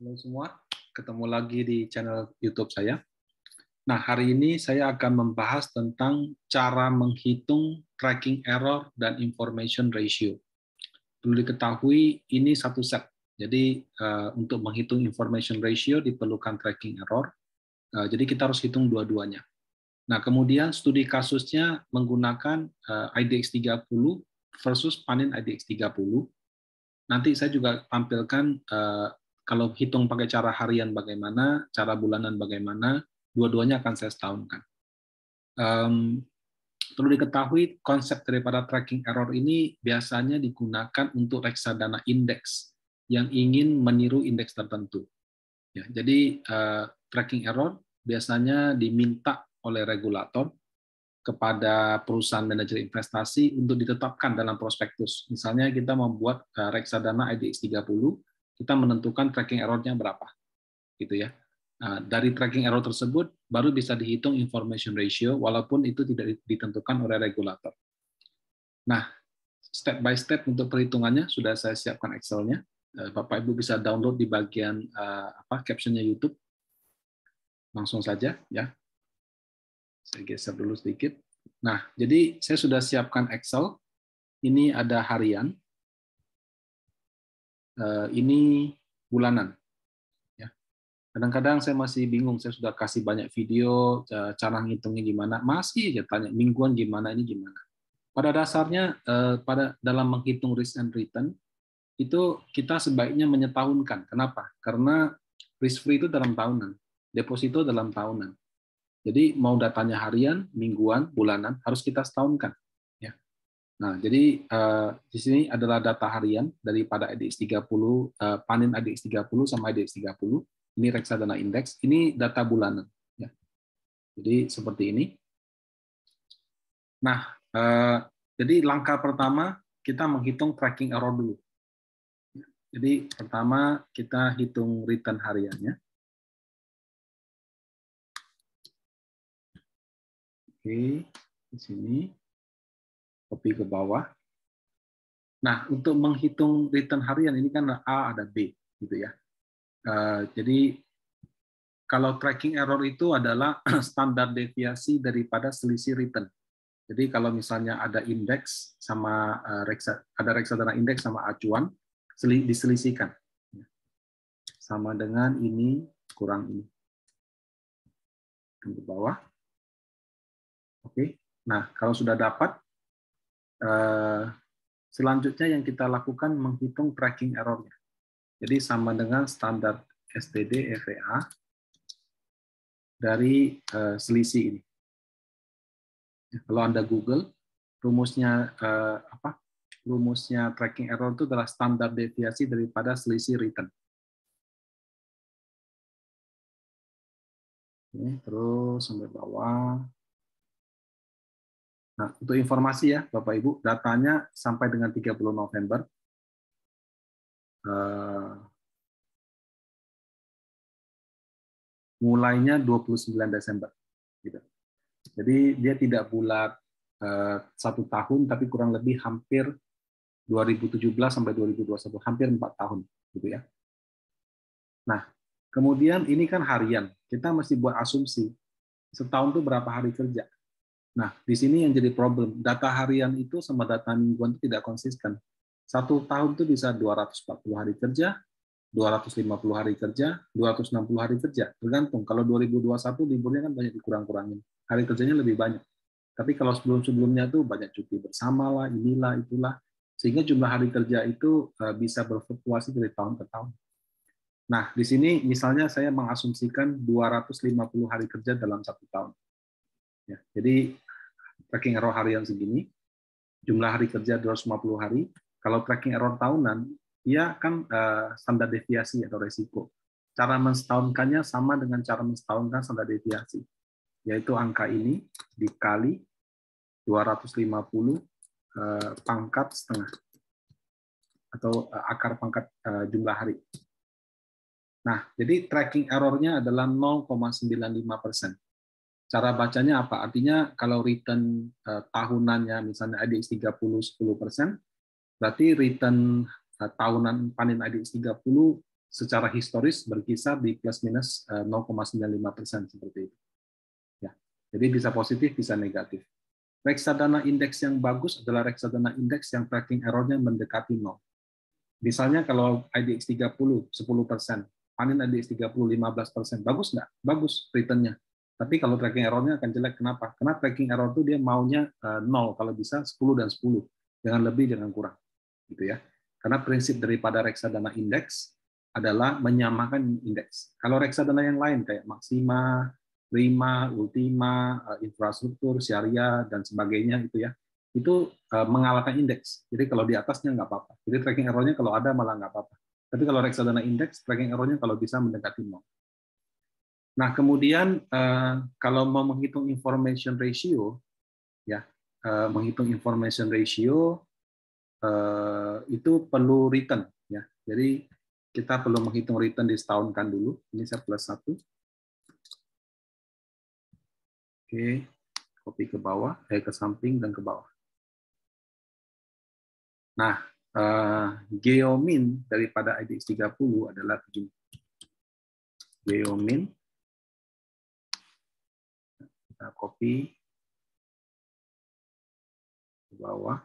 Halo semua, ketemu lagi di channel YouTube saya. Nah, hari ini saya akan membahas tentang cara menghitung tracking error dan information ratio. Perlu diketahui ini satu set. Jadi untuk menghitung information ratio diperlukan tracking error. Jadi kita harus hitung dua-duanya. Nah, kemudian studi kasusnya menggunakan IDX 30 versus Panin IDX 30. Nanti saya juga tampilkan kalau hitung pakai cara harian bagaimana, cara bulanan bagaimana, dua-duanya akan saya setahunkan. Perlu diketahui konsep daripada tracking error ini biasanya digunakan untuk reksadana indeks yang ingin meniru indeks tertentu. Ya, jadi tracking error biasanya diminta oleh regulator kepada perusahaan manajer investasi untuk ditetapkan dalam prospektus. Misalnya kita membuat reksadana IDX 30, kita menentukan tracking error-nya berapa. Gitu ya. Nah, dari tracking error tersebut baru bisa dihitung information ratio walaupun itu tidak ditentukan oleh regulator. Nah, step by step untuk perhitungannya sudah saya siapkan Excel-nya. Bapak Ibu bisa download di bagian caption-nya YouTube. Langsung saja ya. Saya geser dulu sedikit. Nah, jadi saya sudah siapkan Excel. Ini ada harian. Ini bulanan. Ya. Kadang-kadang saya masih bingung. Saya sudah kasih banyak video, cara ngitungnya gimana. Masih aja tanya mingguan gimana, ini gimana. Pada dasarnya, dalam menghitung risk and return, itu kita sebaiknya menyetahunkan. Kenapa? Karena risk free itu dalam tahunan. Deposito dalam tahunan. Jadi mau datanya harian, mingguan, bulanan harus kita setahunkan. Ya. Nah, jadi di sini adalah data harian daripada IDX 30, Panin IDX 30 sama IDX 30. Ini reksadana indeks. Ini data bulanan. Ya. Jadi seperti ini. Nah, jadi langkah pertama kita menghitung tracking error dulu. Jadi pertama kita hitung return hariannya. Oke, di sini copy ke bawah. Nah, untuk menghitung return harian ini kan ada A, ada B, gitu ya. Jadi kalau tracking error itu adalah standar deviasi daripada selisih return. Jadi kalau misalnya ada indeks sama ada reksadana indeks sama acuan, diselisihkan. Sama dengan ini kurang ini. Ke bawah. Oke. Nah, kalau sudah dapat, selanjutnya yang kita lakukan menghitung tracking error-nya. Jadi sama dengan standar STD EVA dari selisih ini. Kalau Anda Google, rumusnya rumusnya tracking error itu adalah standar deviasi daripada selisih return. Oke, terus sampai bawah. Nah, untuk informasi ya, Bapak Ibu, datanya sampai dengan 30 November. Mulainya 29 Desember. Gitu. Jadi dia tidak bulat 1 tahun, tapi kurang lebih hampir 2017 sampai 2021, hampir 4 tahun. Gitu ya. Nah, kemudian ini kan harian. Kita mesti buat asumsi. Setahun itu berapa hari kerja? Nah, di sini yang jadi problem, data harian itu sama data mingguan itu tidak konsisten. 1 tahun itu bisa 240 hari kerja, 250 hari kerja, 260 hari kerja. Tergantung, kalau 2021 liburnya kan banyak dikurang-kurangin. Hari kerjanya lebih banyak. Tapi kalau sebelum-sebelumnya tuh banyak cuti bersama lah, inilah, itulah. Sehingga jumlah hari kerja itu bisa berfluktuasi dari tahun ke tahun. Nah, di sini misalnya saya mengasumsikan 250 hari kerja dalam 1 tahun. Ya, jadi tracking error harian segini, jumlah hari kerja 250 hari. Kalau tracking error tahunan, dia kan standar deviasi atau resiko. Cara mensetahunkannya sama dengan cara mensetahunkan standar deviasi, yaitu angka ini dikali 250 pangkat setengah atau akar pangkat jumlah hari. Nah, jadi tracking error-nya adalah 0,95%. Cara bacanya apa? Artinya kalau return tahunannya misalnya IDX 30 10%, berarti return tahunan Panin IDX 30 secara historis berkisar di plus minus 0,95% seperti itu. Ya, jadi bisa positif, bisa negatif. Reksadana indeks yang bagus adalah reksadana indeks yang tracking error-nya mendekati 0. Misalnya kalau IDX 30, 10%, panen IDX 30, 15%, bagus nggak? Bagus return-nya. Tapi kalau tracking error-nya akan jelek. Kenapa? Karena tracking error itu dia maunya 0, kalau bisa 10 dan 10. Jangan lebih, jangan kurang. Gitu ya. Karena prinsip daripada reksadana indeks adalah menyamakan indeks. Kalau reksadana yang lain kayak Maxima, Prima, Ultima, infrastruktur, syariah, dan sebagainya itu mengalahkan indeks. Jadi kalau di atasnya nggak apa-apa. Jadi tracking error-nya kalau ada malah nggak apa-apa. Tapi kalau reksadana indeks, tracking error-nya kalau bisa mendekati 0. Nah, kemudian kalau mau menghitung information ratio, ya menghitung information ratio itu perlu return. Ya. Jadi kita perlu menghitung return di setahunkan dulu. Ini saya plus 1. Oke, copy ke bawah, ke samping dan ke bawah. Nah, geomin daripada IDX 30 adalah begini. Geomin, kita copy ke bawah.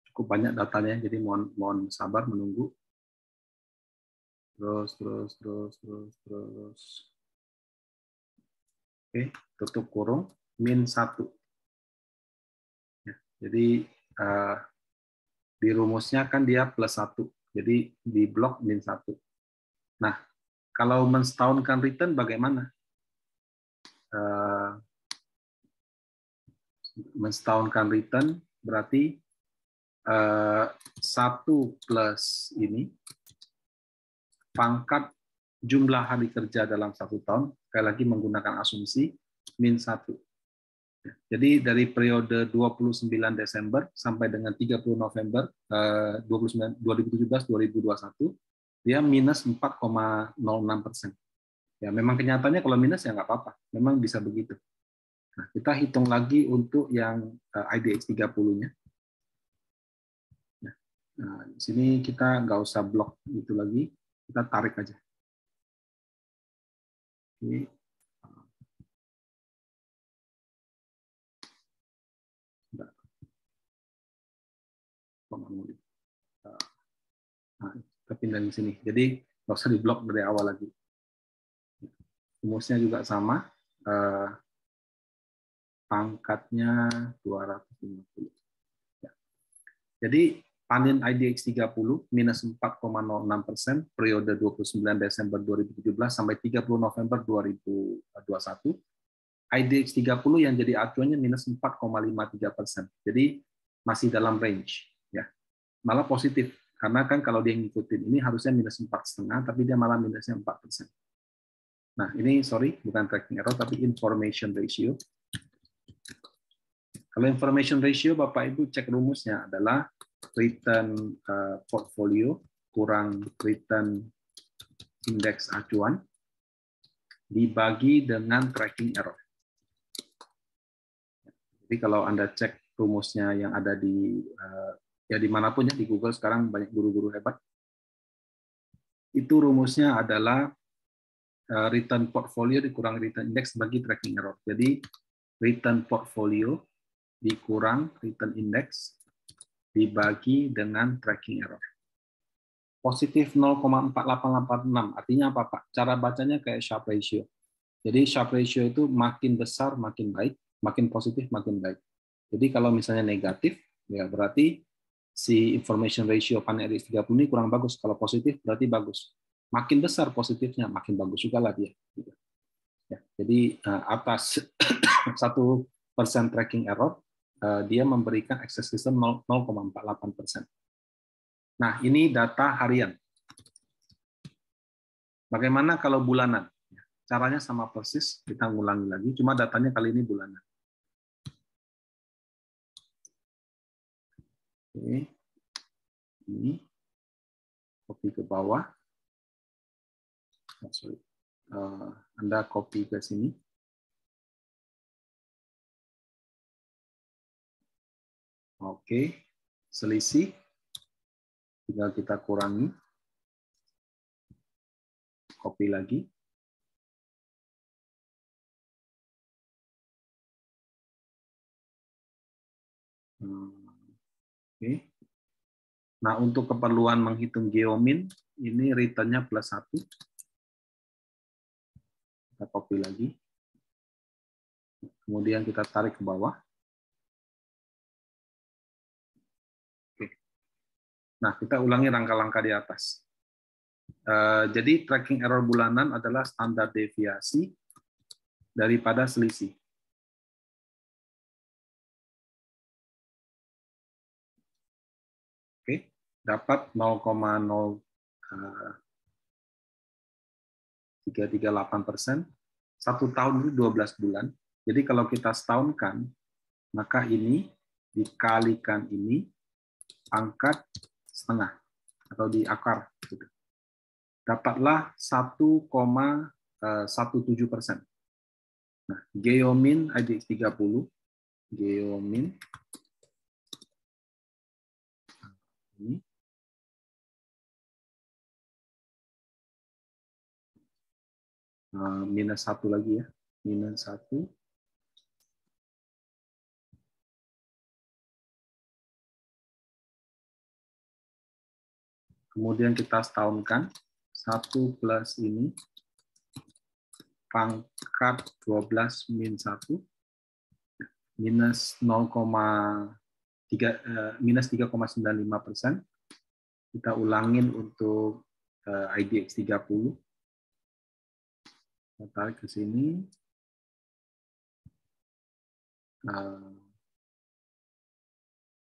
Cukup banyak datanya, jadi mohon sabar menunggu. Terus. Oke, tutup kurung, min 1. Ya, jadi di rumusnya kan dia plus 1. Jadi di blok min 1. Nah, kalau mensetahunkan return bagaimana? Mensetahunkan return berarti 1 plus ini pangkat jumlah hari kerja dalam 1 tahun, sekali lagi menggunakan asumsi min 1. Jadi dari periode 29 Desember sampai dengan 30 November 2017-2021 dia minus 4,06%. Ya memang kenyataannya kalau minus ya nggak apa-apa, memang bisa begitu. Nah, kita hitung lagi untuk yang IDX 30-nya. Nah, di sini kita nggak usah blok itu lagi, kita tarik aja. Oke. Nah, kita pindah di sini. Jadi nggak usah diblok dari awal lagi. Rumusnya juga sama. Pangkatnya 250. Ya. Jadi panen IDX 30 minus 4,06% periode 29 Desember 2017 sampai 30 November 2021. IDX 30 yang jadi acuannya minus 4,53%. Jadi masih dalam range. Ya. Malah positif. Karena kan kalau dia ngikutin ini harusnya minus 4,5, tapi dia malah minusnya 4%. Nah, ini sorry, bukan tracking error, tapi information ratio. Kalau information ratio, Bapak Ibu cek rumusnya adalah return portfolio kurang return indeks acuan dibagi dengan tracking error. Jadi kalau Anda cek rumusnya yang ada di ya dimanapun ya di Google sekarang banyak guru-guru hebat, itu rumusnya adalah return portfolio dikurang return index bagi tracking error. Jadi return portfolio dikurang return index dibagi dengan tracking error. Positif 0,4886. Artinya apa, Pak? Cara bacanya kayak Sharpe ratio. Jadi Sharpe ratio itu makin besar makin baik, makin positif makin baik. Jadi kalau misalnya negatif, ya berarti si information ratio panen IDX 30 ini kurang bagus. Kalau positif berarti bagus. Makin besar positifnya, makin bagus juga lah dia. Ya, jadi atas 1% tracking error, dia memberikan access system 0,48%. Nah, ini data harian. Bagaimana kalau bulanan? Caranya sama persis, kita ngulangi lagi, cuma datanya kali ini bulanan. Oke. Ini copy ke bawah. Sorry. Anda copy ke sini. Oke. selisih, tinggal kita kurangi, copy lagi. Oke. Nah, untuk keperluan menghitung geomin, ini return-nya +1. Kita copy lagi. Kemudian kita tarik ke bawah. Oke. Nah, kita ulangi langkah-langkah di atas. Jadi tracking error bulanan adalah standar deviasi daripada selisih. Oke, dapat 0,0338%. 1 tahun itu 12 bulan. Jadi kalau kita setahunkan, maka ini dikalikan ini pangkat setengah atau di akar. Dapatlah 1,17%. Nah, geomin IDX 30, geomin ini -1 lagi ya, -1. Kemudian kita setahunkan 1 plus ini pangkat 12 min 1 minus 3,95%. Kita ulangin untuk IDX 30. Kita tarik ke sini.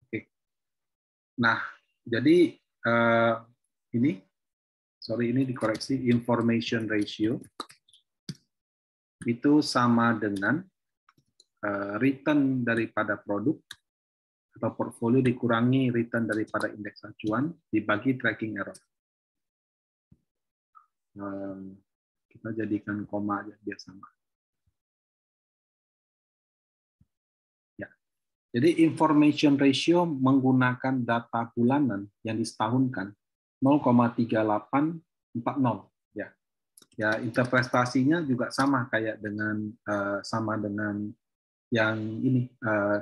Oke. Nah, jadi ini dikoreksi, information ratio itu sama dengan return daripada produk atau portfolio dikurangi return daripada indeks acuan dibagi tracking error. Kita jadikan koma aja biar sama. Ya. Jadi information ratio menggunakan data bulanan yang disetahunkan 0,3840 ya. Ya, interpretasinya juga sama kayak dengan yang ini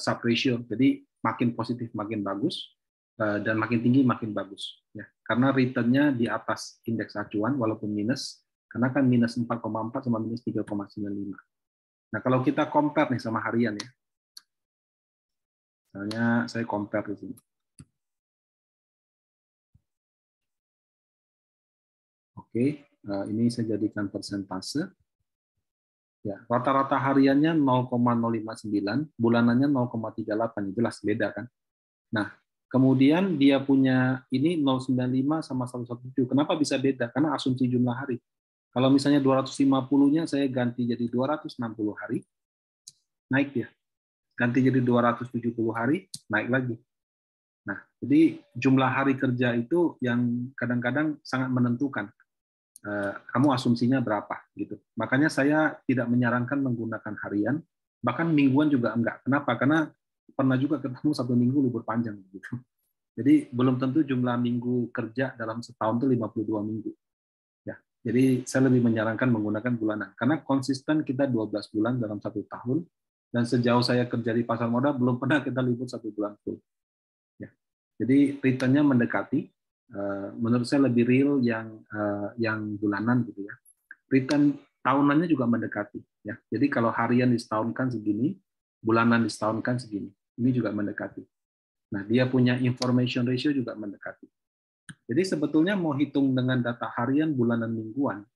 sub ratio. Jadi makin positif makin bagus dan makin tinggi makin bagus ya. Karena return-nya di atas indeks acuan walaupun minus, karena kan minus 4,4 sama minus 3,95. Nah, kalau kita compare nih sama harian ya. Misalnya saya compare di sini. Oke, ini saya jadikan persentase. Ya, rata-rata hariannya 0,059, bulanannya 0,38, jelas beda kan. Nah, kemudian dia punya ini 095 sama 117. Kenapa bisa beda? Karena asumsi jumlah hari. Kalau misalnya 250-nya saya ganti jadi 260 hari, naik dia. Ganti jadi 270 hari, naik lagi. Nah, jadi jumlah hari kerja itu yang kadang-kadang sangat menentukan. Kamu asumsinya berapa gitu. Makanya saya tidak menyarankan menggunakan harian, bahkan mingguan juga enggak. Kenapa? Karena pernah juga ketemu 1 minggu libur panjang gitu. Jadi belum tentu jumlah minggu kerja dalam setahun itu 52 minggu. Ya. Jadi saya lebih menyarankan menggunakan bulanan karena konsisten kita 12 bulan dalam 1 tahun dan sejauh saya kerja di pasar modal belum pernah kita libur 1 bulan full. Ya. Jadi return-nya mendekati. Menurut saya lebih real yang bulanan gitu ya. Return tahunannya juga mendekati ya. Jadi kalau harian disetahunkan segini, bulanan disetahunkan segini. Ini juga mendekati. Nah, dia punya information ratio juga mendekati. Jadi sebetulnya mau hitung dengan data harian, bulanan, mingguan,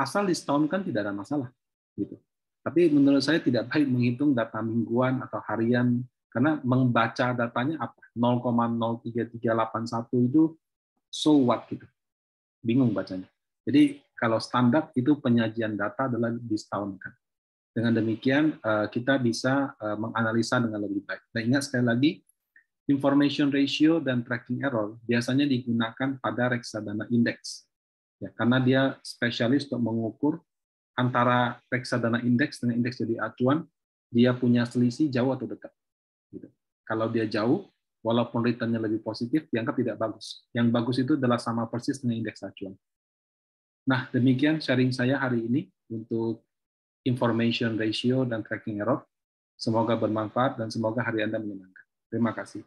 asal disetahunkan tidak ada masalah gitu. Tapi menurut saya tidak baik menghitung data mingguan atau harian karena membaca datanya apa? 0,03381 itu so what gitu, bingung bacanya. Jadi kalau standar itu penyajian data adalah disetahunkan. Dengan demikian kita bisa menganalisa dengan lebih baik. Dan ingat sekali lagi, information ratio dan tracking error biasanya digunakan pada reksadana indeks, ya, karena dia spesialis untuk mengukur antara reksadana indeks dengan indeks jadi acuan, dia punya selisih jauh atau dekat. Gitu. Kalau dia jauh, walaupun return-nya lebih positif, dianggap tidak bagus. Yang bagus itu adalah sama persis dengan indeks acuan. Nah, demikian sharing saya hari ini untuk information ratio dan tracking error. Semoga bermanfaat dan semoga hari Anda menyenangkan. Terima kasih.